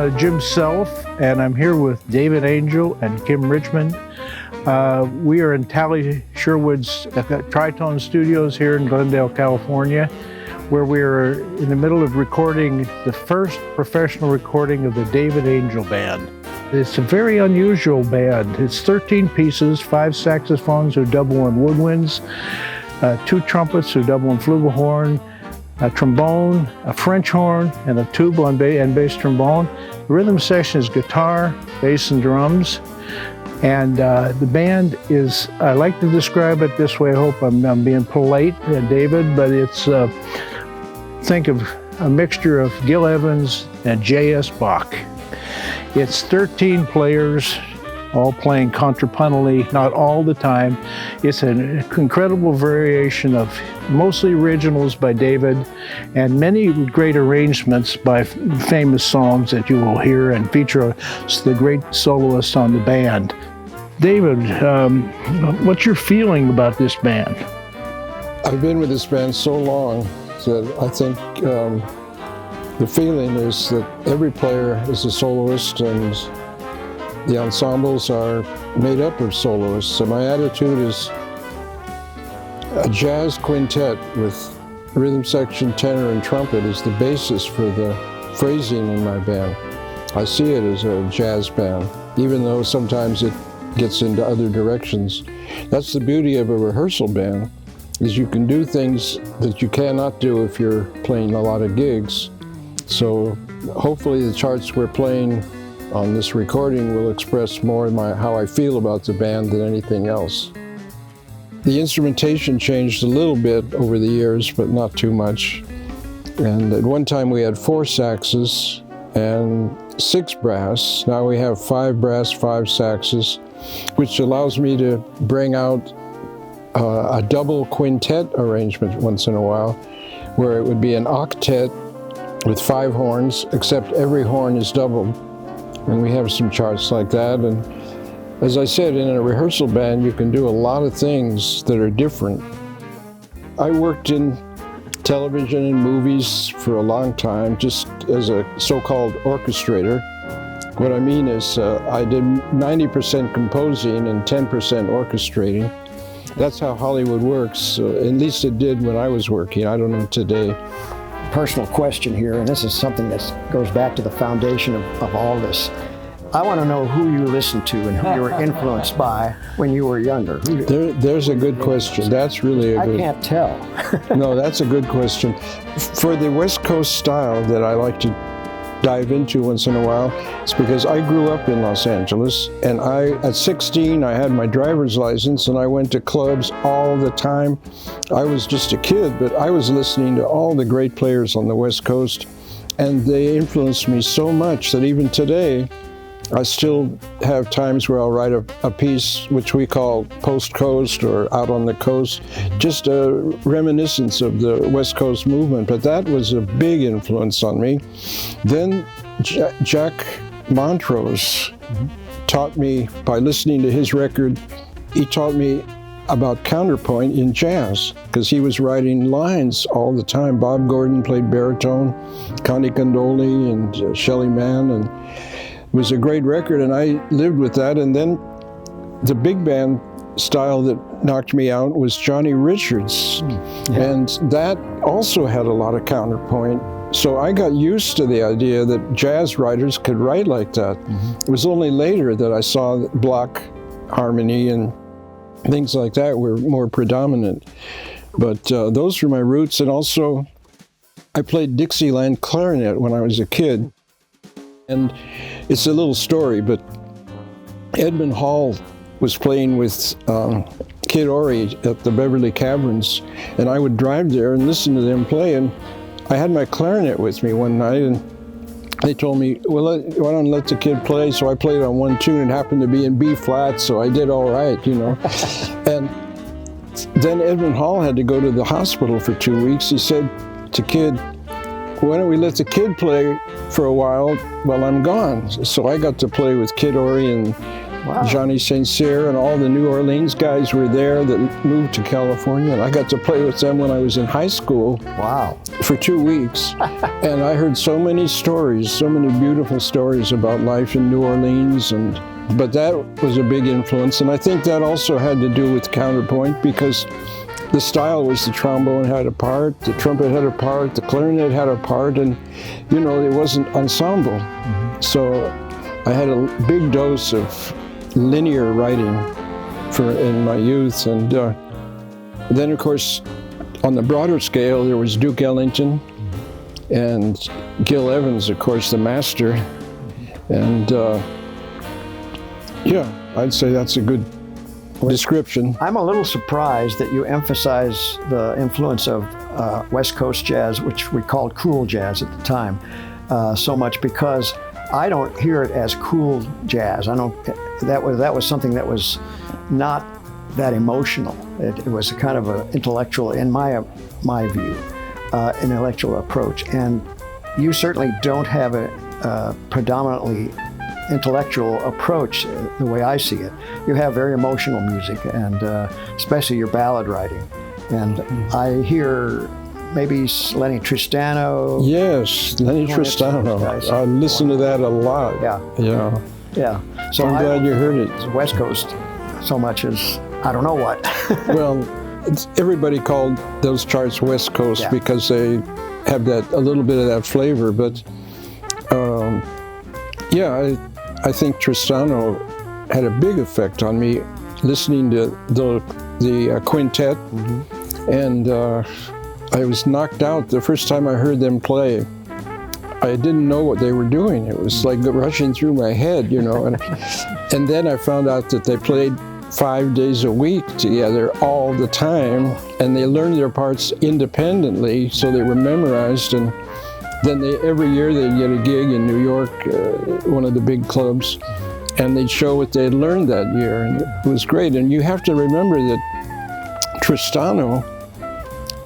Jim Self, and I'm here with David Angel and Kim Richmond. We are in Tally Sherwood's Tritone Studios here in Glendale, California, where we are in the middle of recording the first professional recording of the David Angel Band. It's a very unusual band. It's 13 pieces, 5 saxophones who double on woodwinds, 2 trumpets who double on flugelhorn, a trombone, a French horn, and a tuba and bass trombone. The rhythm section is guitar, bass, and drums. And the band is, I like to describe it this way, I hope I'm being polite, David, but it's, think of a mixture of Gil Evans and J.S. Bach. It's 13 players, all playing contrapuntally, not all the time. It's an incredible variation of mostly originals by David and many great arrangements by famous songs that you will hear and feature the great soloists on the band. David, what's your feeling about this band? I've been with this band so long that I think the feeling is that every player is a soloist and the ensembles are made up of soloists. So my attitude is a jazz quintet with rhythm section, tenor, and trumpet is the basis for the phrasing in my band. I see it as a jazz band, even though sometimes it gets into other directions. That's the beauty of a rehearsal band, is you can do things that you cannot do if you're playing a lot of gigs. So hopefully the charts we're playing on this recording will express more how I feel about the band than anything else. The instrumentation changed a little bit over the years, but not too much. And at one time we had 4 saxes and 6 brass. Now we have 5 brass, 5 saxes, which allows me to bring out a double quintet arrangement once in a while, where it would be an octet with 5 horns, except every horn is doubled. And we have some charts like that. And as I said, in a rehearsal band, you can do a lot of things that are different. I worked in television and movies for a long time, just as a so-called orchestrator. What I mean is I did 90% composing and 10% orchestrating. That's how Hollywood works. At least it did when I was working. I don't know today. Personal question here, and this is something that goes back to the foundation of all this. I want to know who you listened to and who you were influenced by when you were younger. There's a good question. That's really a good... I can't tell. No, that's a good question. For the West Coast style that I like to dive into once in a while, it's because I grew up in Los Angeles, and at 16, I had my driver's license, and I went to clubs all the time. I was just a kid, but I was listening to all the great players on the West Coast, and they influenced me so much that even today, I still have times where I'll write a piece which we call Post Coast or Out on the Coast, just a reminiscence of the West Coast movement, but that was a big influence on me. Then Jack Montrose taught me, by listening to his record, he taught me about counterpoint in jazz, because he was writing lines all the time. Bob Gordon played baritone, Connie Condoli and Shelley Mann, and it was a great record, and I lived with that. And then the big band style that knocked me out was Johnny Richards. And that also had a lot of counterpoint. So I got used to the idea that jazz writers could write like that. It was only later that I saw that block harmony and things like that were more predominant. But those were my roots. And also, I played Dixieland clarinet when I was a kid. And it's a little story, but Edmund Hall was playing with Kid Ory at the Beverly Caverns, and I would drive there and listen to them play, and I had my clarinet with me one night, and they told me, well, why don't let the kid play? So I played on one tune. It happened to be in B flat, so I did all right, you know. And then Edmund Hall had to go to the hospital for 2 weeks. He said to Kid, why don't we let the kid play for a while I'm gone? So I got to play with Kid Ory and Wow. Johnny St. Cyr and all the New Orleans guys were there that moved to California. And I got to play with them when I was in high school. Wow. For 2 weeks. And I heard so many stories, so many beautiful stories about life in New Orleans. But that was a big influence. And I think that also had to do with counterpoint, because the style was the trombone had a part, the trumpet had a part, the clarinet had a part, and it wasn't ensemble. Mm-hmm. So I had a big dose of linear writing in my youth. And then, of course, on the broader scale, there was Duke Ellington and Gil Evans, of course, the master. And I'd say that's a good description. I'm a little surprised that you emphasize the influence of West Coast jazz, which we called cool jazz at the time, so much, because I don't hear it as cool jazz. That was something that was not that emotional. It was a kind of an intellectual, in my view, intellectual approach. And you certainly don't have a predominantly intellectual approach the way I see it. You have very emotional music, and especially your ballad writing. And I hear maybe Lenny Tristano. Yes, Lenny Tristano. I listen to that a lot. Yeah. So I'm glad you heard it. West Coast so much as I don't know what. Well, everybody called those charts West Coast because they have a little bit of that flavor. But I think Tristano had a big effect on me, listening to the quintet, and I was knocked out the first time I heard them play. I didn't know what they were doing. It was like rushing through my head, and then I found out that they played 5 days a week together all the time, and they learned their parts independently, so they were memorized. And then every year they'd get a gig in New York, one of the big clubs, and they'd show what they'd learned that year, and it was great. And you have to remember that Tristano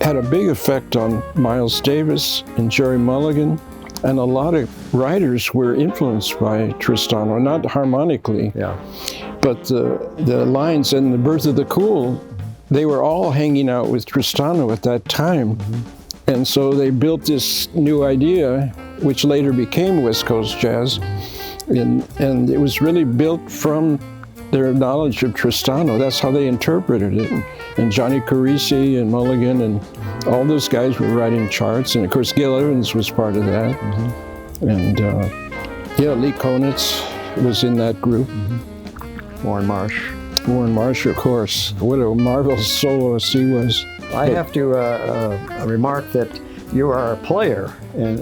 had a big effect on Miles Davis and Jerry Mulligan, and a lot of writers were influenced by Tristano, not harmonically, but the lines and the Birth of the Cool, they were all hanging out with Tristano at that time. And so they built this new idea, which later became West Coast jazz, and it was really built from their knowledge of Tristano. That's how they interpreted it. And Johnny Carisi and Mulligan and all those guys were writing charts, and of course Gil Evans was part of that. And Lee Konitz was in that group. Warren Marsh, of course. What a marvelous soloist he was. I have to remark that you are a player, and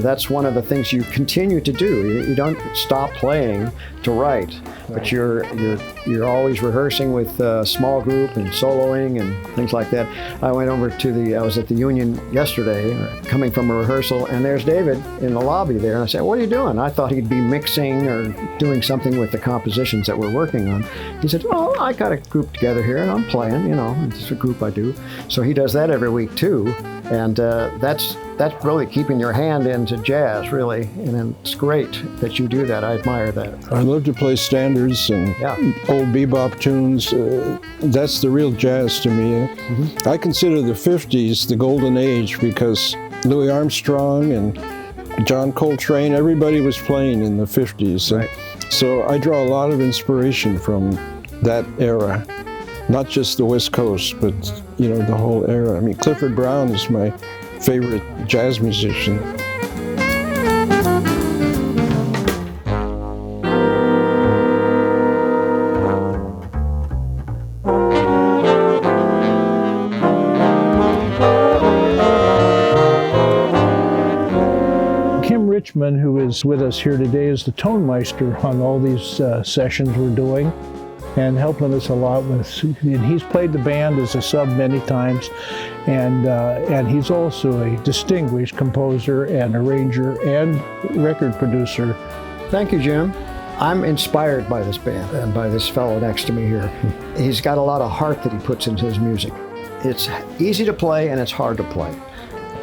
that's one of the things you continue to do. You don't stop playing to write, but you're always rehearsing with a small group and soloing and things like that. I went over I was at the Union yesterday, coming from a rehearsal, and there's David in the lobby there, and I said, "What are you doing?" I thought he'd be mixing or doing something with the compositions that we're working on. He said, "Oh, I got a group together here, and I'm playing, it's a group I do." So he does that every week too, and that's really keeping your hand into jazz, really, and it's great that you do that. I admire that. I love to play standards and old bebop tunes. That's the real jazz to me. I consider the 50s the golden age, because Louis Armstrong and John Coltrane, everybody was playing in the 50s. And so I draw a lot of inspiration from that era, not just the West Coast, but the whole era. I mean, Clifford Brown is my favorite jazz musician. Kim Richmond, who is with us here today, is the tone meister on all these sessions we're doing, and helping us a lot with. And he's played the band as a sub many times, and he's also a distinguished composer and arranger and record producer. Thank you, Jim. I'm inspired by this band and by this fellow next to me here. He's got a lot of heart that he puts into his music. It's easy to play and it's hard to play.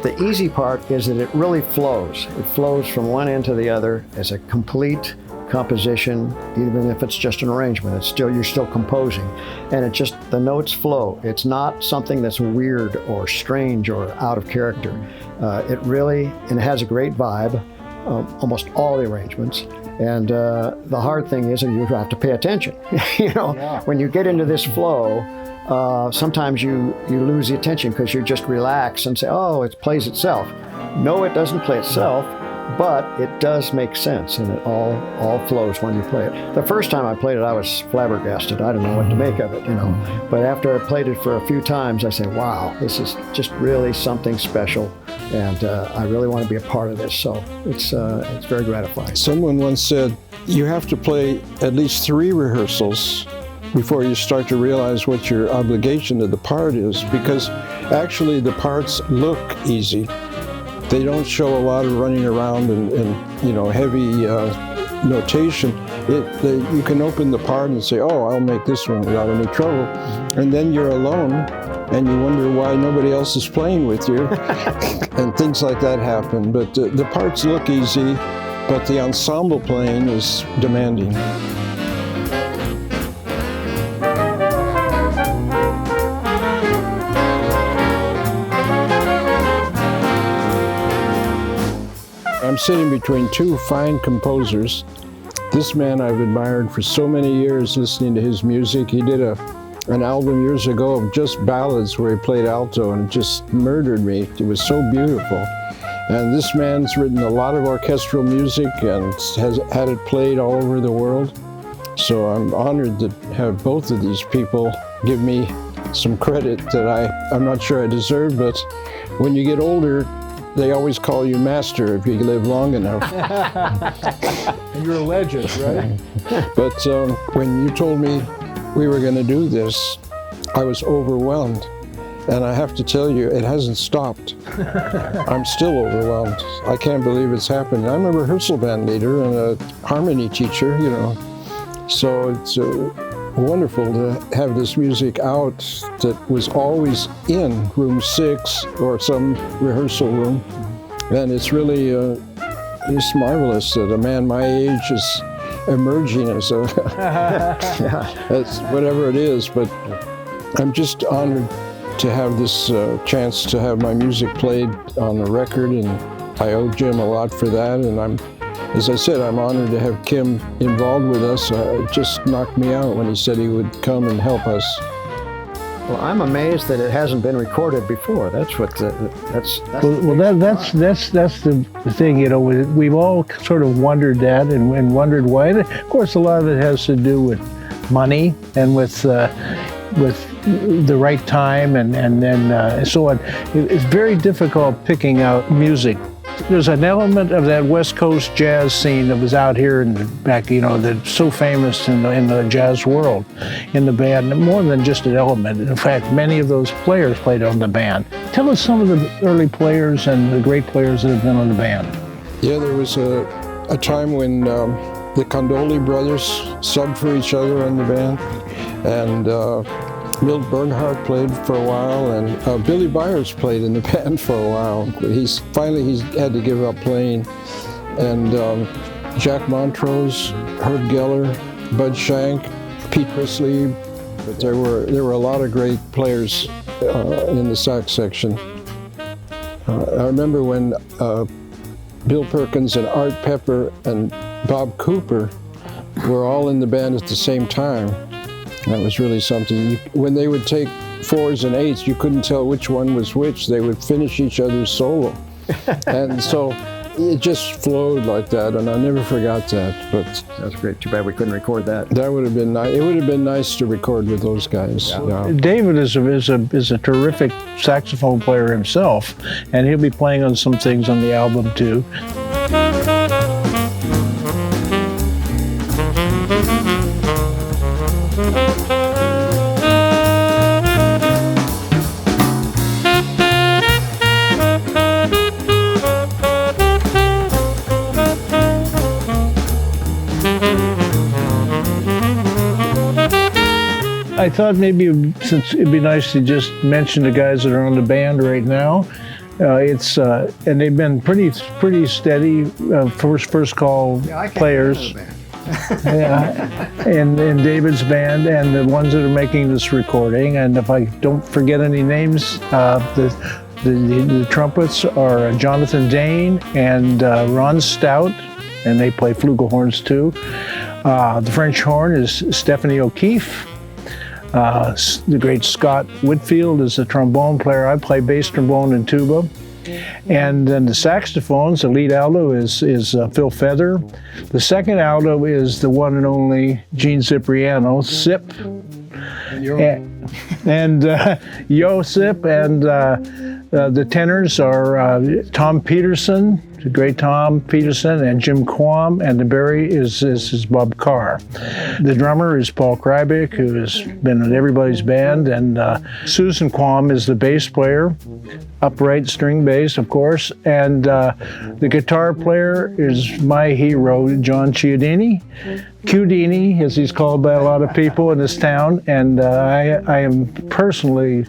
The easy part is that it really flows. It flows from one end to the other as a complete composition, even if it's just an arrangement. It's still, you're still composing, and it just, the notes flow. It's not something that's weird or strange or out of character. It really, and it has a great vibe, almost all the arrangements. And the hard thing is, you have to pay attention. When you get into this flow, sometimes you lose the attention because you just relax and say, oh, it plays itself. No, it doesn't play itself, but it does make sense, and it all flows when you play it. The first time I played it, I was flabbergasted. I didn't know what to make of it, But after I played it for a few times, I said, wow, this is just really something special, and I really want to be a part of this. So it's very gratifying. Someone once said, you have to play at least 3 rehearsals before you start to realize what your obligation to the part is, because actually the parts look easy. They don't show a lot of running around and heavy notation. You can open the part and say, oh, I'll make this one without any trouble. And then you're alone and you wonder why nobody else is playing with you. And things like that happen. But the parts look easy, but the ensemble playing is demanding. I'm sitting between 2 fine composers. This man I've admired for so many years, listening to his music. He did an album years ago of just ballads where he played alto, and it just murdered me. It was so beautiful. And this man's written a lot of orchestral music and has had it played all over the world. So I'm honored to have both of these people give me some credit that I'm not sure I deserve, but when you get older, they always call you master if you live long enough. And you're a legend, right? But when you told me we were going to do this, I was overwhelmed. And I have to tell you, it hasn't stopped. I'm still overwhelmed. I can't believe it's happened. I'm a rehearsal band leader and a harmony teacher, So it's wonderful to have this music out that was always in room 6 or some rehearsal room. And it's really it's marvelous that a man my age is emerging as as whatever it is. But I'm just honored to have this chance to have my music played on the record, and I owe Jim a lot for that. And as I said, I'm honored to have Kim involved with us. It just knocked me out when he said he would come and help us. Well, I'm amazed that it hasn't been recorded before. That's what that's the thing. We've all sort of wondered that and wondered why. And of course, a lot of it has to do with money and with the right time and then so on. It's very difficult picking out music. There's an element of that West Coast jazz scene that was out here that's so famous in the jazz world, in the band, more than just an element. In fact, many of those players played on the band. Tell us some of the early players and the great players that have been on the band. Yeah, there was a time when the Condoli brothers subbed for each other on the band, and Milt Bernhardt played for a while, and Billy Byers played in the band for a while. He's had to give up playing. And Jack Montrose, Herb Geller, Bud Shank, Pete Priestley. But there were a lot of great players in the sax section. I remember when Bill Perkins and Art Pepper and Bob Cooper were all in the band at the same time. That was really something. When they would take 4s and 8s, you couldn't tell which one was which. They would finish each other's solo. And so it just flowed like that, and I never forgot that. But that's great. Too bad we couldn't record that. That would have been nice. It would have been nice to record with those guys. Yeah. David is a terrific saxophone player himself, and he'll be playing on some things on the album too. I thought maybe since it'd be nice to just mention the guys that are on the band right now. And they've been pretty steady first call players. in David's band and the ones that are making this recording. And if I don't forget any names, the trumpets are Jonathan Dane and Ron Stout, and they play flugelhorns too. The French horn is Stephanie O'Keefe. The great Scott Whitfield is the trombone player. I play bass trombone and tuba. And then the saxophones, the lead alto is Phil Feather. The second alto is the one and only Gene Cipriano, Sip. And Yo Sip. And the tenors are Tom Peterson, the great Tom Peterson, and Jim Quam, and the Barry is Bob Carr. The drummer is Paul Krybick, who has been in everybody's band, and Susan Quam is the bass player, upright string bass, of course, and the guitar player is my hero, John Chiodini. Chiodini, as he's called by a lot of people in this town, and I am personally,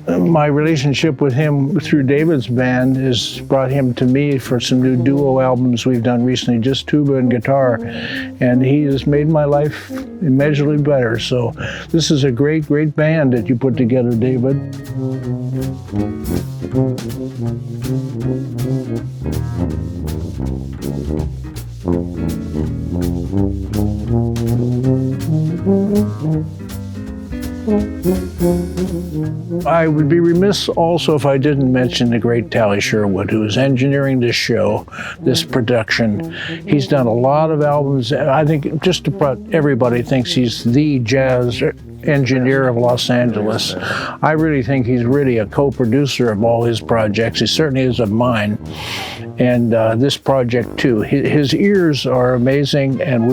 my relationship with him through David's band has brought him to me for some new duo albums we've done recently, just tuba and guitar, and he has made my life immeasurably better. So this is a great, great band that you put together, David. I would be remiss also if I didn't mention the great Tally Sherwood, who is engineering this show, this production. He's done a lot of albums. I think just about everybody thinks he's the jazz engineer of Los Angeles. I really think he's really a co-producer of all his projects. He certainly is of mine. And this project too. His ears are amazing, and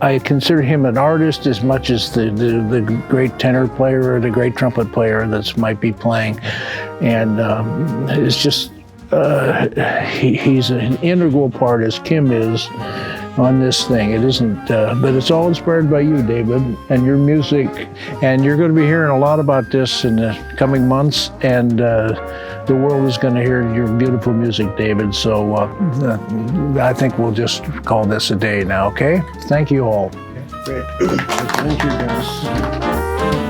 I consider him an artist as much as the great tenor player or the great trumpet player that might be playing. And it's just, he's an integral part, as Kim is, on this thing. It isn't, but it's all inspired by you, David, and your music. And you're going to be hearing a lot about this in the coming months, and the world is going to hear your beautiful music, David. So I think we'll just call this a day now, okay? Thank you all. Great. Thank you, guys.